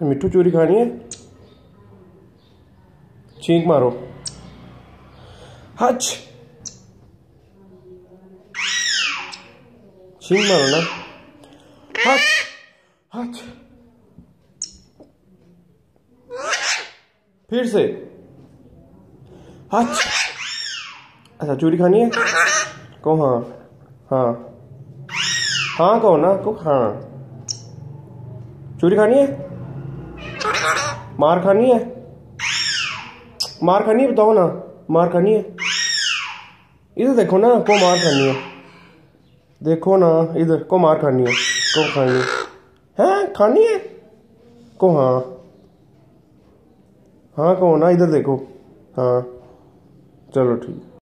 मिट्टू चोरी खानी है, छींक मारो। हच, छींक मारो ना। हच हच, फिर से हच। अच्छा चोरी खानी है को, हाँ हाँ हाँ कहो ना को, हाँ चोरी खानी है, मार खानी है, मार खानी है, बताओ ना मार खानी है। इधर देखो ना को मार खानी है, देखो ना इधर को मार खानी है, को खानी है खानी है को, हाँ हाँ कहो ना, इधर देखो, हाँ चलो ठीक।